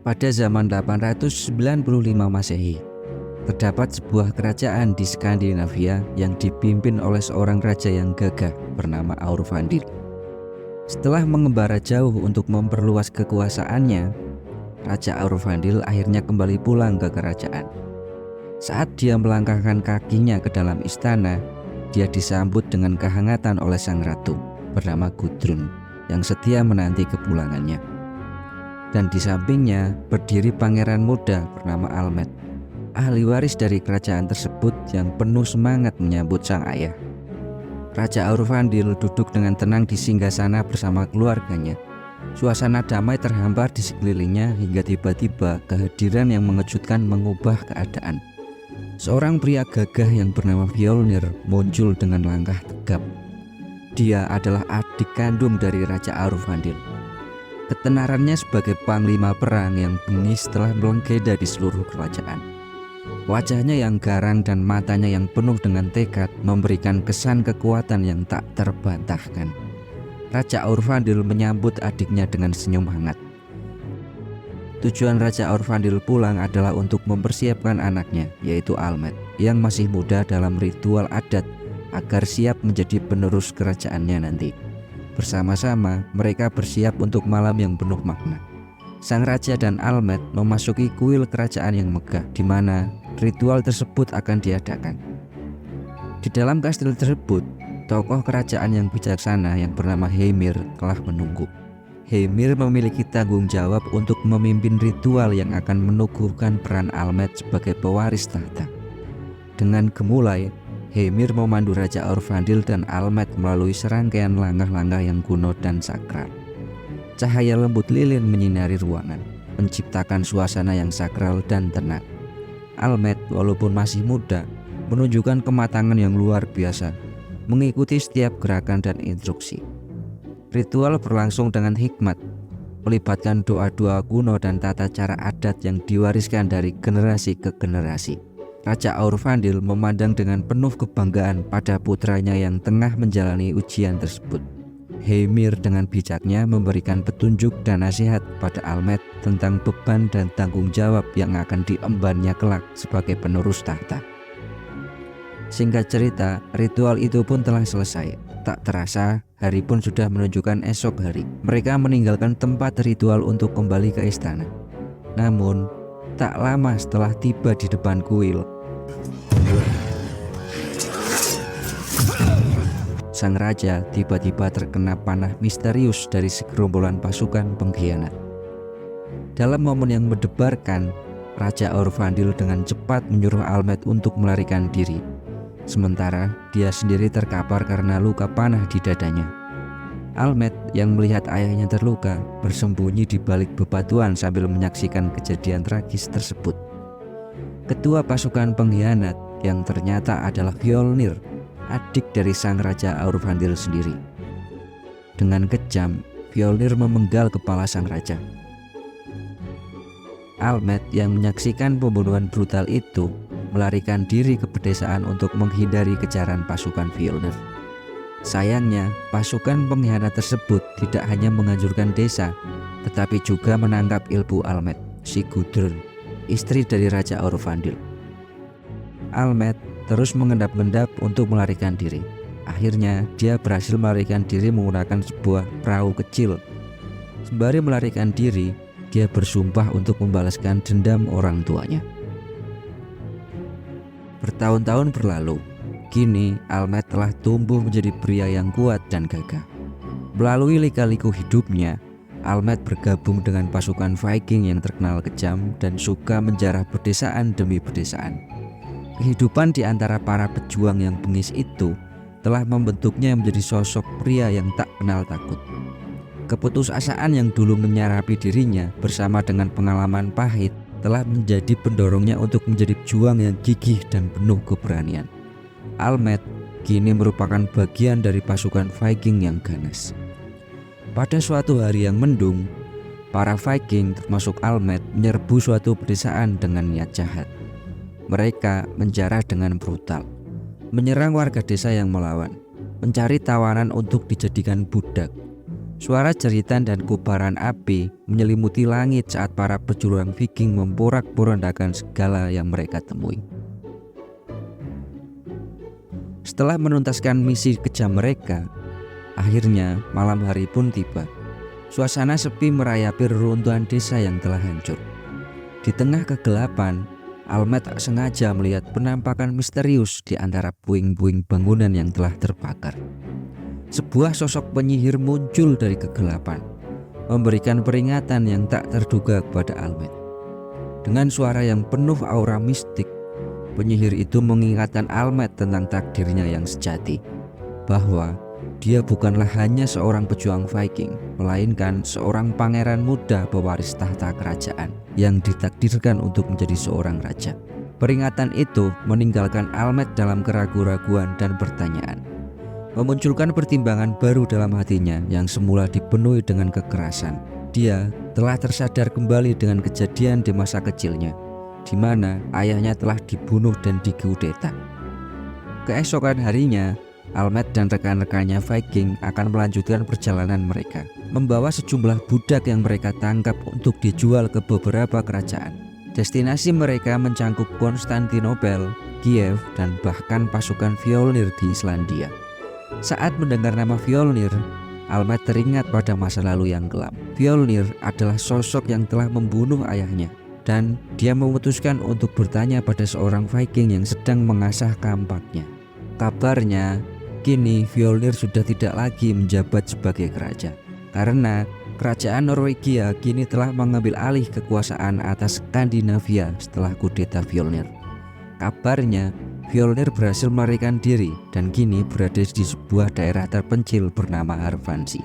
Pada zaman 895 Masehi, terdapat sebuah kerajaan di Skandinavia yang dipimpin oleh seorang raja yang gagah bernama Aurvandil. Setelah mengembara jauh untuk memperluas kekuasaannya, Raja Aurvandil akhirnya kembali pulang ke kerajaan. Saat dia melangkahkan kakinya ke dalam istana, dia disambut dengan kehangatan oleh sang ratu bernama Gudrun yang setia menanti kepulangannya. Dan di sampingnya berdiri pangeran muda bernama Almed, ahli waris dari kerajaan tersebut yang penuh semangat menyambut sang ayah. Raja Aurvandil duduk dengan tenang di singgasana bersama keluarganya. Suasana damai terhampar di sekelilingnya hingga tiba-tiba kehadiran yang mengejutkan mengubah keadaan. Seorang pria gagah yang bernama Fjolnir muncul dengan langkah tegap. Dia adalah adik kandung dari Raja Aurvandil. Ketenarannya sebagai panglima perang yang bengis telah melegenda di seluruh kerajaan. Wajahnya yang garang dan matanya yang penuh dengan tekad memberikan kesan kekuatan yang tak terbantahkan. Raja Aurvandil menyambut adiknya dengan senyum hangat. Tujuan Raja Aurvandil pulang adalah untuk mempersiapkan anaknya, yaitu Almed, yang masih muda dalam ritual adat agar siap menjadi penerus kerajaannya nanti. Bersama-sama mereka bersiap untuk malam yang penuh makna. Sang raja dan Almed memasuki kuil kerajaan yang megah, di mana ritual tersebut akan diadakan. Di dalam kastil tersebut, tokoh kerajaan yang bijaksana yang bernama Heimir telah menunggu. Heimir memiliki tanggung jawab untuk memimpin ritual yang akan meneguhkan peran Almed sebagai pewaris tahta. Dengan gemulai, Heimir memandu Raja Aurvandil dan Almed melalui serangkaian langkah-langkah yang kuno dan sakral. Cahaya lembut lilin menyinari ruangan, menciptakan suasana yang sakral dan tenang. Almed, walaupun masih muda, menunjukkan kematangan yang luar biasa, mengikuti setiap gerakan dan instruksi. Ritual berlangsung dengan hikmat, melibatkan doa-doa kuno dan tata cara adat yang diwariskan dari generasi ke generasi. Raja Aurvandil memandang dengan penuh kebanggaan pada putranya yang tengah menjalani ujian tersebut. Heimir dengan bijaknya memberikan petunjuk dan nasihat pada Almed tentang beban dan tanggung jawab yang akan diembannya kelak sebagai penerus tahta. Singkat cerita, ritual itu pun telah selesai. Tak terasa, hari pun sudah menunjukkan esok hari. Mereka meninggalkan tempat ritual untuk kembali ke istana. Namun, tak lama setelah tiba di depan kuil, sang raja tiba-tiba terkena panah misterius dari segerombolan pasukan pengkhianat. Dalam momen yang mendebarkan, Raja Aurvandil dengan cepat menyuruh Almed untuk melarikan diri. Sementara dia sendiri terkapar karena luka panah di dadanya. Almed yang melihat ayahnya terluka bersembunyi di balik bebatuan sambil menyaksikan kejadian tragis tersebut. Ketua pasukan pengkhianat yang ternyata adalah Fjolnir, adik dari sang Raja Aurvandil sendiri. Dengan kejam, Fjolnir memenggal kepala sang raja. Almed yang menyaksikan pembunuhan brutal itu melarikan diri ke pedesaan untuk menghindari kejaran pasukan Fjolnir. Sayangnya, pasukan pengkhianat tersebut tidak hanya menghancurkan desa, tetapi juga menangkap ilmu Almed, si Gudrun, istri dari Raja Aurvandil. Almed terus mengendap-endap untuk melarikan diri. Akhirnya dia berhasil melarikan diri menggunakan sebuah perahu kecil. Sembari melarikan diri, dia bersumpah untuk membalaskan dendam orang tuanya. Bertahun-tahun berlalu, kini Almed telah tumbuh menjadi pria yang kuat dan gagah. Melalui lika-liku hidupnya, Almed bergabung dengan pasukan Viking yang terkenal kejam dan suka menjarah pedesaan demi pedesaan. Kehidupan di antara para pejuang yang bengis itu telah membentuknya menjadi sosok pria yang tak kenal takut. Keputusasaan yang dulu menyarapi dirinya bersama dengan pengalaman pahit telah menjadi pendorongnya untuk menjadi pejuang yang gigih dan penuh keberanian. Almed kini merupakan bagian dari pasukan Viking yang ganas. Pada suatu hari yang mendung, para Viking termasuk Almed menyerbu suatu pedesaan dengan niat jahat. Mereka menjarah dengan brutal, menyerang warga desa yang melawan, mencari tawanan untuk dijadikan budak. Suara jeritan dan kobaran api menyelimuti langit saat para pejuang Viking memporak-porandakan segala yang mereka temui. Setelah menuntaskan misi kejam mereka, akhirnya malam hari pun tiba. Suasana sepi merayapi reruntuhan desa yang telah hancur. Di tengah kegelapan, Almed tak sengaja melihat penampakan misterius di antara puing-puing bangunan yang telah terbakar. Sebuah sosok penyihir muncul dari kegelapan, memberikan peringatan yang tak terduga kepada Almed. Dengan suara yang penuh aura mistik, penyihir itu mengingatkan Almed tentang takdirnya yang sejati, bahwa dia bukanlah hanya seorang pejuang Viking, melainkan seorang pangeran muda pewaris tahta kerajaan yang ditakdirkan untuk menjadi seorang raja. Peringatan itu meninggalkan Almed dalam keraguan-raguan dan pertanyaan, memunculkan pertimbangan baru dalam hatinya yang semula dipenuhi dengan kekerasan. Dia telah tersadar kembali dengan kejadian di masa kecilnya, di mana ayahnya telah dibunuh dan dikudeta. Keesokan harinya, Almed dan rekan-rekannya Viking akan melanjutkan perjalanan mereka, membawa sejumlah budak yang mereka tangkap untuk dijual ke beberapa kerajaan. Destinasi mereka mencangkup Konstantinopel, Kiev, dan bahkan pasukan Fjolnir di Islandia. Saat mendengar nama Fjolnir, Almed teringat pada masa lalu yang kelam. Fjolnir adalah sosok yang telah membunuh ayahnya, dan dia memutuskan untuk bertanya pada seorang Viking yang sedang mengasah kampaknya. Kabarnya, kini Fjolnir sudah tidak lagi menjabat sebagai raja, karena kerajaan Norwegia kini telah mengambil alih kekuasaan atas Skandinavia setelah kudeta Fjolnir. Kabarnya, Fjolnir berhasil melarikan diri dan kini berada di sebuah daerah terpencil bernama Harfansi.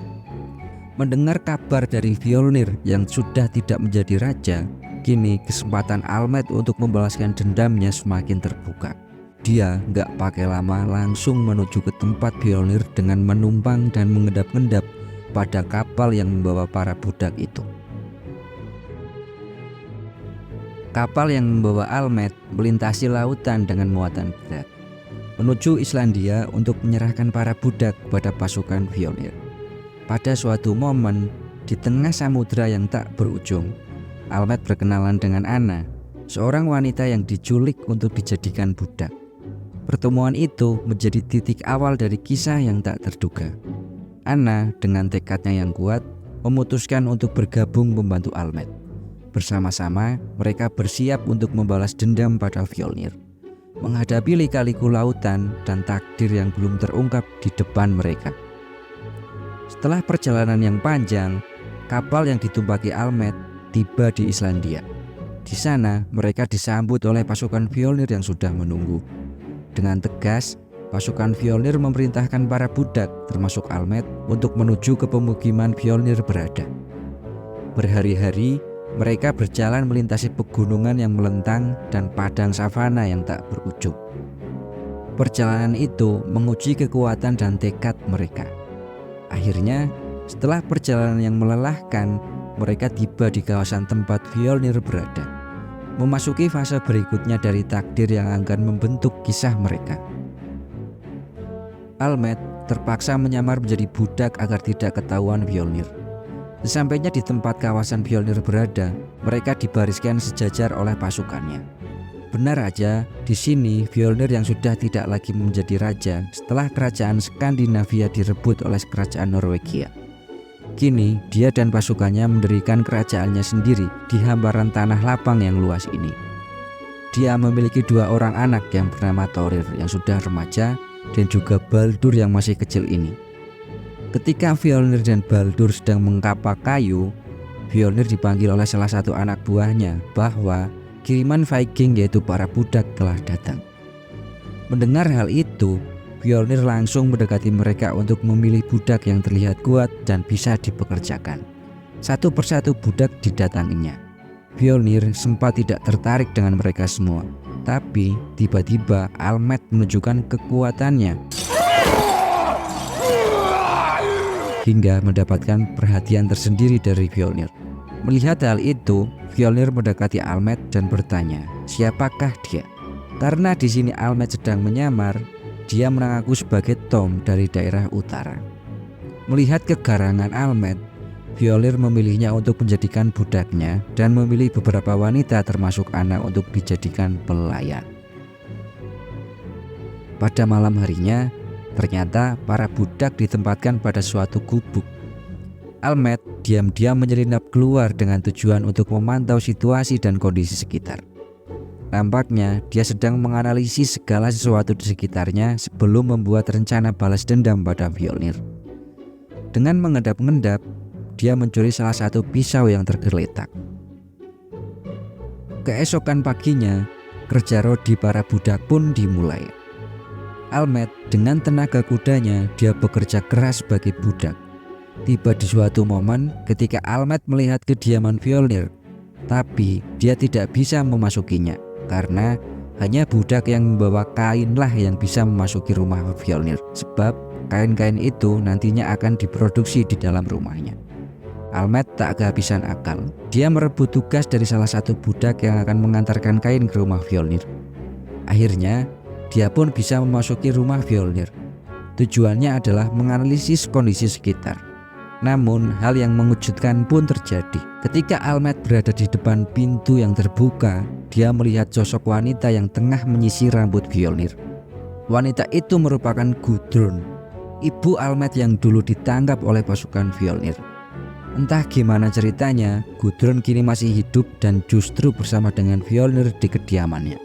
Mendengar kabar dari Fjolnir yang sudah tidak menjadi raja, kini kesempatan Almed untuk membalaskan dendamnya semakin terbuka. Dia nggak pakai lama langsung menuju ke tempat Fjolnir dengan menumpang dan mengendap-endap pada kapal yang membawa para budak itu. Kapal yang membawa Almed melintasi lautan dengan muatan berat, menuju Islandia untuk menyerahkan para budak pada pasukan Fjolnir. Pada suatu momen, di tengah samudera yang tak berujung, Almed berkenalan dengan Anna, seorang wanita yang diculik untuk dijadikan budak. Pertemuan itu menjadi titik awal dari kisah yang tak terduga. Anna dengan tekadnya yang kuat memutuskan untuk bergabung membantu Almed. Bersama-sama mereka bersiap untuk membalas dendam pada Fjolnir, menghadapi lika-liku lautan dan takdir yang belum terungkap di depan mereka. Setelah perjalanan yang panjang, kapal yang ditumpaki Almed tiba di Islandia. Di sana mereka disambut oleh pasukan Fjolnir yang sudah menunggu. Dengan tegas, pasukan Fjolnir memerintahkan para budak termasuk Almed untuk menuju ke pemukiman Fjolnir berada. Berhari-hari mereka berjalan melintasi pegunungan yang melentang dan padang savana yang tak berujung. Perjalanan itu menguji kekuatan dan tekad mereka. Akhirnya, setelah perjalanan yang melelahkan, mereka tiba di kawasan tempat Fjolnir berada, memasuki fase berikutnya dari takdir yang akan membentuk kisah mereka. Almed terpaksa menyamar menjadi budak agar tidak ketahuan Fjolnir. Sesampainya di tempat kawasan Fjolnir berada, mereka dibariskan sejajar oleh pasukannya. Benar aja, di sini Fjolnir yang sudah tidak lagi menjadi raja setelah kerajaan Skandinavia direbut oleh kerajaan Norwegia. Kini dia dan pasukannya mendirikan kerajaannya sendiri di hamparan tanah lapang yang luas ini. Dia memiliki 2 orang anak yang bernama Thorir yang sudah remaja dan juga Baldur yang masih kecil ini. Ketika Fjolnir dan Baldur sedang mengkapak kayu, Fjolnir dipanggil oleh salah satu anak buahnya bahwa kiriman Viking yaitu para budak telah datang. Mendengar hal itu, Fjolnir langsung mendekati mereka untuk memilih budak yang terlihat kuat dan bisa dipekerjakan. Satu persatu budak didatanginya. Fjolnir sempat tidak tertarik dengan mereka semua, tapi tiba-tiba Almed menunjukkan kekuatannya hingga mendapatkan perhatian tersendiri dari Fjolnir. Melihat hal itu, Fjolnir mendekati Almed dan bertanya, siapakah dia? Karena di sini Almed sedang menyamar, dia mengaku sebagai Tom dari daerah utara. Melihat kegarangan Almed, Fjolnir memilihnya untuk menjadikan budaknya dan memilih beberapa wanita termasuk Anna untuk dijadikan pelayan. Pada malam harinya, ternyata para budak ditempatkan pada suatu gubuk. Almed diam-diam menyelinap keluar dengan tujuan untuk memantau situasi dan kondisi sekitar. Nampaknya dia sedang menganalisis segala sesuatu di sekitarnya sebelum membuat rencana balas dendam pada Fjolnir. Dengan mengendap-endap, dia mencuri salah satu pisau yang tergeletak. Keesokan paginya, kerja rodi para budak pun dimulai. Almed dengan tenaga kudanya, dia bekerja keras sebagai budak. Tiba di suatu momen ketika Almed melihat kediaman Fjolnir, tapi dia tidak bisa memasukinya karena hanya budak yang membawa kainlah yang bisa memasuki rumah Fjolnir, sebab kain-kain itu nantinya akan diproduksi di dalam rumahnya. Almed tak kehabisan akal. Dia merebut tugas dari salah satu budak yang akan mengantarkan kain ke rumah Fjolnir. Akhirnya dia pun bisa memasuki rumah Fjolnir. Tujuannya adalah menganalisis kondisi sekitar. Namun hal yang mengejutkan pun terjadi. Ketika Almed berada di depan pintu yang terbuka, dia melihat sosok wanita yang tengah menyisir rambut Fjolnir. Wanita itu merupakan Gudrun, ibu Almed yang dulu ditangkap oleh pasukan Fjolnir. Entah gimana ceritanya, Gudrun kini masih hidup dan justru bersama dengan Fjolnir di kediamannya.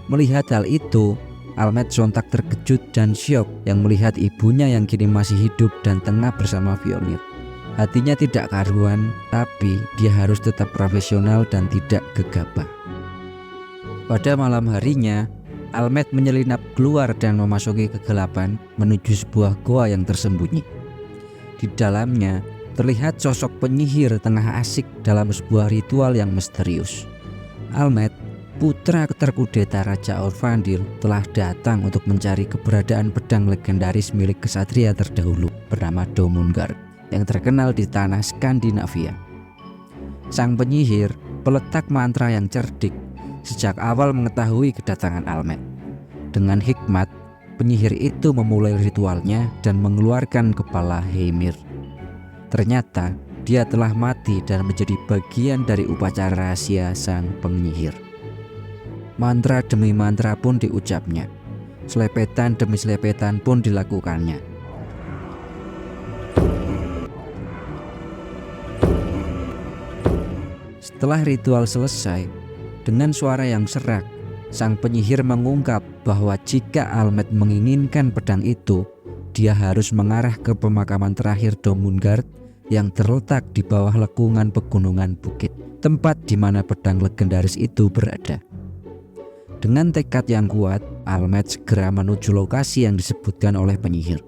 Melihat hal itu, Almed sontak terkejut dan syok yang melihat ibunya yang kini masih hidup dan tengah bersama Fjolnir. Hatinya tidak karuan, tapi dia harus tetap profesional dan tidak gegabah. Pada malam harinya, Almed menyelinap keluar dan memasuki kegelapan menuju sebuah goa yang tersembunyi. Di dalamnya terlihat sosok penyihir tengah asik dalam sebuah ritual yang misterius. Almed, putra terkudeta Raja Orvandil, telah datang untuk mencari keberadaan pedang legendaris milik kesatria terdahulu bernama Domungard yang terkenal di tanah Skandinavia. Sang penyihir, peletak mantra yang cerdik, sejak awal mengetahui kedatangan Almed. Dengan hikmat, penyihir itu memulai ritualnya dan mengeluarkan kepala Heimir. Ternyata dia telah mati dan menjadi bagian dari upacara rahasia sang penyihir. Mantra demi mantra pun diucapnya. Selepetan demi selepetan pun dilakukannya. Setelah ritual selesai, dengan suara yang serak, sang penyihir mengungkap bahwa jika Almed menginginkan pedang itu, dia harus mengarah ke pemakaman terakhir Domungard yang terletak di bawah lekungan pegunungan bukit, tempat di mana pedang legendaris itu berada. Dengan tekad yang kuat, Almed segera menuju lokasi yang disebutkan oleh penyihir.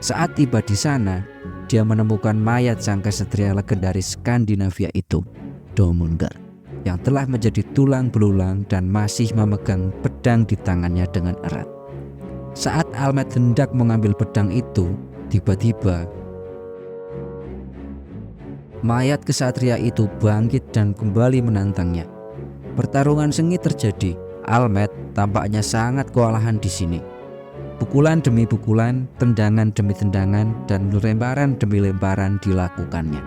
Saat tiba di sana, dia menemukan mayat sang kesatria legendaris Skandinavia itu, Domungard, yang telah menjadi tulang belulang dan masih memegang pedang di tangannya dengan erat. Saat Almed hendak mengambil pedang itu, tiba-tiba mayat kesatria itu bangkit dan kembali menantangnya. Pertarungan sengit terjadi. Almed tampaknya sangat kewalahan di sini. Pukulan demi pukulan, tendangan demi tendangan, dan lemparan demi lemparan dilakukannya.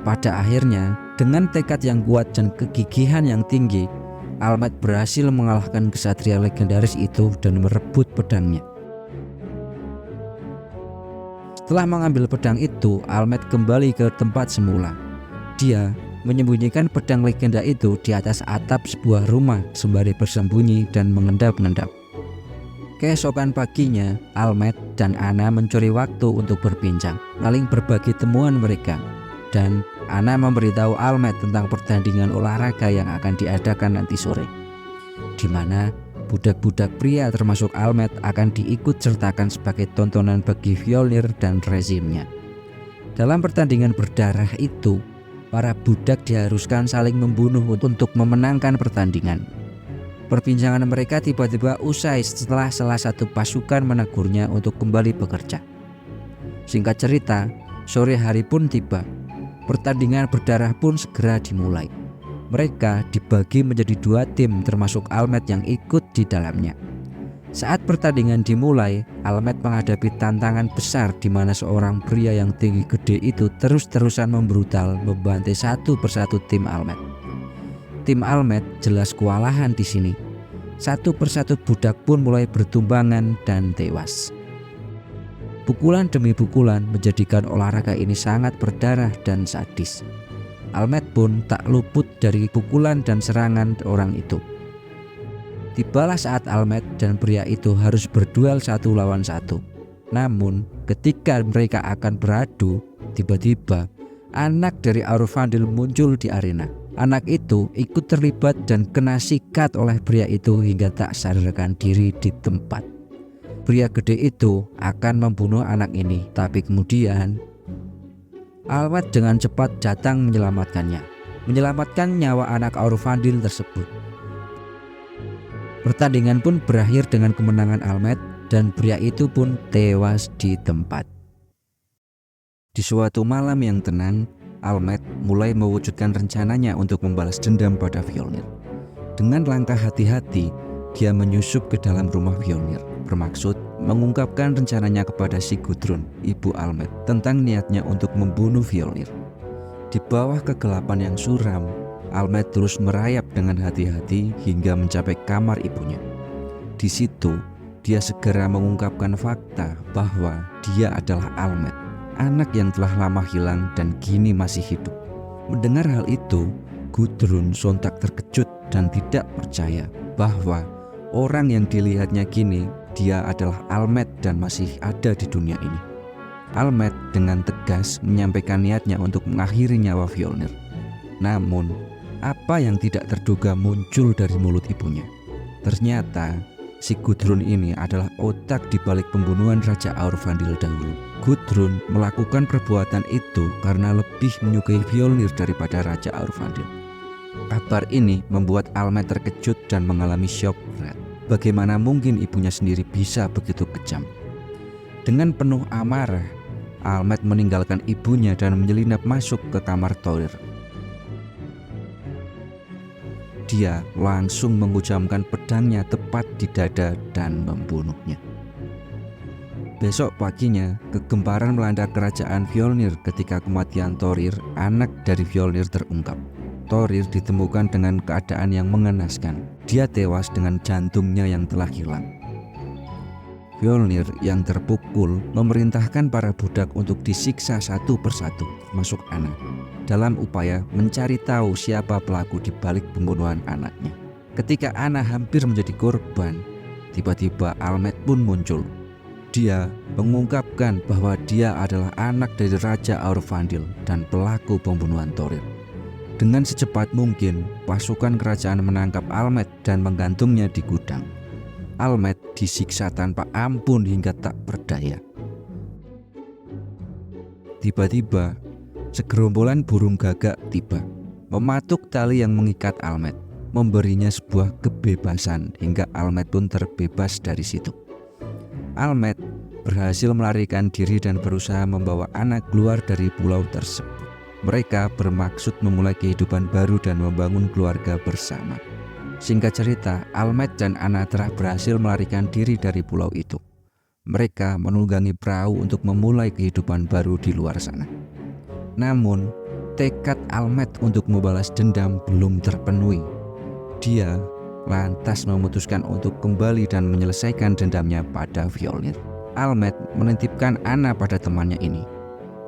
Pada akhirnya, dengan tekad yang kuat dan kegigihan yang tinggi, Almed berhasil mengalahkan kesatria legendaris itu dan merebut pedangnya. Setelah mengambil pedang itu, Almed kembali ke tempat semula. Dia menyembunyikan pedang legenda itu di atas atap sebuah rumah sembari bersembunyi dan mengendap-endap. Keesokan paginya, Almed dan Anna mencuri waktu untuk berbincang, saling berbagi temuan mereka, dan Anna memberitahu Almed tentang pertandingan olahraga yang akan diadakan nanti sore, di mana budak-budak pria termasuk Almed akan diikut sertakan sebagai tontonan bagi Fjolnir dan rezimnya. Dalam pertandingan berdarah itu, para budak diharuskan saling membunuh untuk memenangkan pertandingan. Perbincangan mereka tiba-tiba usai setelah salah satu pasukan menegurnya untuk kembali bekerja. Singkat cerita, sore hari pun tiba. Pertandingan berdarah pun segera dimulai. Mereka dibagi menjadi 2 tim termasuk Almed yang ikut di dalamnya. Saat pertandingan dimulai, Almed menghadapi tantangan besar di mana seorang pria yang tinggi gede itu terus-terusan membrutal membantai satu persatu tim Almed. Tim Almed jelas kewalahan di sini. Satu persatu budak pun mulai bertumbangan dan tewas. Pukulan demi pukulan menjadikan olahraga ini sangat berdarah dan sadis. Almed pun tak luput dari pukulan dan serangan orang itu. Tibalah saat Almed dan pria itu harus berduel 1 lawan 1. Namun ketika mereka akan beradu, tiba-tiba anak dari Aurfandil muncul di arena. Anak itu ikut terlibat dan kena sikat oleh pria itu hingga tak sadarkan diri di tempat. Pria gede itu akan membunuh anak ini, tapi kemudian Almed dengan cepat datang menyelamatkan nyawa anak Aurfandil tersebut. Pertandingan pun berakhir dengan kemenangan Almed dan pria itu pun tewas di tempat. Di suatu malam yang tenang, Almed mulai mewujudkan rencananya untuk membalas dendam pada Fjolnir. Dengan langkah hati-hati, dia menyusup ke dalam rumah Fjolnir, bermaksud mengungkapkan rencananya kepada si Gudrun, ibu Almed, tentang niatnya untuk membunuh Fjolnir. Di bawah kegelapan yang suram, Almed terus merayap dengan hati-hati hingga mencapai kamar ibunya. Di situ, dia segera mengungkapkan fakta bahwa dia adalah Almed, anak yang telah lama hilang dan kini masih hidup. Mendengar hal itu, Gudrun sontak terkejut dan tidak percaya bahwa orang yang dilihatnya kini dia adalah Almed dan masih ada di dunia ini. Almed dengan tegas menyampaikan niatnya untuk mengakhiri nyawa Fjolnir. Namun, apa yang tidak terduga muncul dari mulut ibunya. Ternyata si Gudrun ini adalah otak di balik pembunuhan Raja Aurfandil dahulu. Gudrun melakukan perbuatan itu karena lebih menyukai Fjolnir daripada Raja Aurfandil. Kabar ini membuat Almed terkejut dan mengalami syok berat. Bagaimana mungkin ibunya sendiri bisa begitu kejam? Dengan penuh amarah, Almed meninggalkan ibunya dan menyelinap masuk ke kamar Thorir. Dia langsung menghujamkan pedangnya tepat di dada dan membunuhnya. Besok paginya, kegemparan melanda kerajaan Fjolnir ketika kematian Thorir, anak dari Fjolnir, terungkap. Thorir ditemukan dengan keadaan yang mengenaskan. Dia tewas dengan jantungnya yang telah hilang. Fjolnir yang terpukul memerintahkan para budak untuk disiksa satu persatu, termasuk anak, dalam upaya mencari tahu siapa pelaku di balik pembunuhan anaknya. Ketika Anna hampir menjadi korban, tiba-tiba Almed pun muncul. Dia mengungkapkan bahwa dia adalah anak dari Raja Aurfandil dan pelaku pembunuhan Thorir. Dengan secepat mungkin, pasukan kerajaan menangkap Almed dan menggantungnya di gudang. Almed disiksa tanpa ampun hingga tak berdaya. Tiba-tiba, segerombolan burung gagak tiba, mematuk tali yang mengikat Almed, memberinya sebuah kebebasan hingga Almed pun terbebas dari situ. Almed berhasil melarikan diri dan berusaha membawa anak keluar dari pulau tersebut. Mereka bermaksud memulai kehidupan baru dan membangun keluarga bersama. Singkat cerita, Almed dan Anna telah berhasil melarikan diri dari pulau itu. Mereka menunggangi perahu untuk memulai kehidupan baru di luar sana. Namun, tekad Almed untuk membalas dendam belum terpenuhi. Dia lantas memutuskan untuk kembali dan menyelesaikan dendamnya pada Fjolnir. Almed menitipkan Anna pada temannya ini.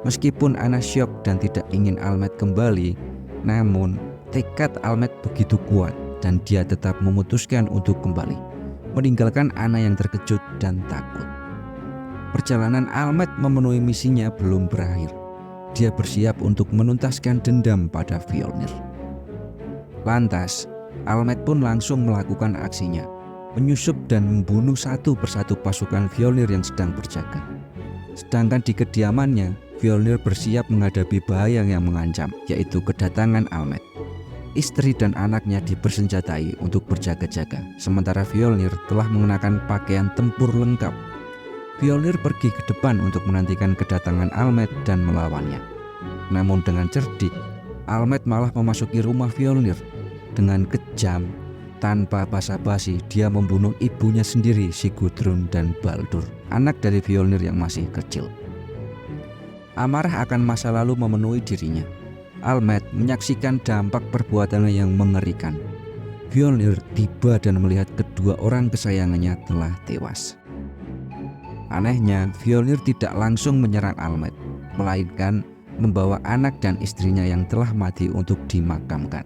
Meskipun Anna syok dan tidak ingin Almed kembali, namun tekad Almed begitu kuat dan dia tetap memutuskan untuk kembali, meninggalkan Anna yang terkejut dan takut. Perjalanan Almed memenuhi misinya belum berakhir. Dia bersiap untuk menuntaskan dendam pada Fjolnir. Lantas, Almed pun langsung melakukan aksinya, menyusup dan membunuh satu persatu pasukan Fjolnir yang sedang berjaga. Sedangkan di kediamannya, Fjolnir bersiap menghadapi bahaya yang mengancam, yaitu kedatangan Almed. Istri dan anaknya dipersenjatai untuk berjaga-jaga, sementara Fjolnir telah mengenakan pakaian tempur lengkap. Fjolnir pergi ke depan untuk menantikan kedatangan Almed dan melawannya. Namun dengan cerdik, Almed malah memasuki rumah Fjolnir. Dengan kejam, tanpa basa-basi, dia membunuh ibunya sendiri, si Gudrun dan Baldur, anak dari Fjolnir yang masih kecil. Amarah akan masa lalu memenuhi dirinya. Almed menyaksikan dampak perbuatannya yang mengerikan. Fjolnir tiba dan melihat kedua orang kesayangannya telah tewas. Anehnya, Fjolnir tidak langsung menyerang Almed, melainkan membawa anak dan istrinya yang telah mati untuk dimakamkan.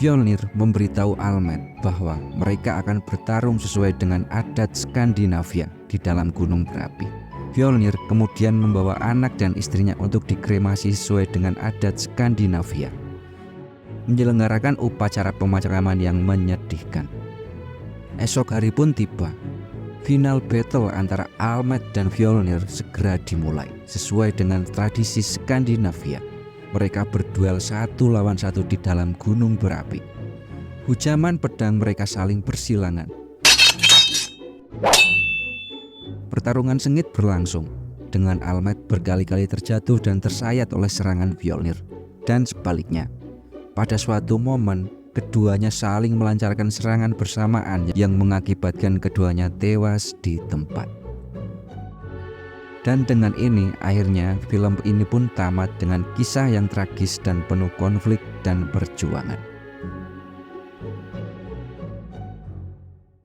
Fjolnir memberitahu Almed bahwa mereka akan bertarung sesuai dengan adat Skandinavia di dalam gunung berapi. Fjolnir kemudian membawa anak dan istrinya untuk dikremasi sesuai dengan adat Skandinavia, menyelenggarakan upacara pemakaman yang menyedihkan. Esok hari pun tiba. Final battle antara Almed dan Fjolnir segera dimulai. Sesuai dengan tradisi Skandinavia, mereka berduel 1 lawan 1 di dalam gunung berapi. Hujaman pedang mereka saling bersilangan. Pertarungan sengit berlangsung, dengan Almed berkali-kali terjatuh dan tersayat oleh serangan Fjolnir, dan sebaliknya. Pada suatu momen, keduanya saling melancarkan serangan bersamaan yang mengakibatkan keduanya tewas di tempat. Dan dengan ini akhirnya film ini pun tamat dengan kisah yang tragis dan penuh konflik dan perjuangan.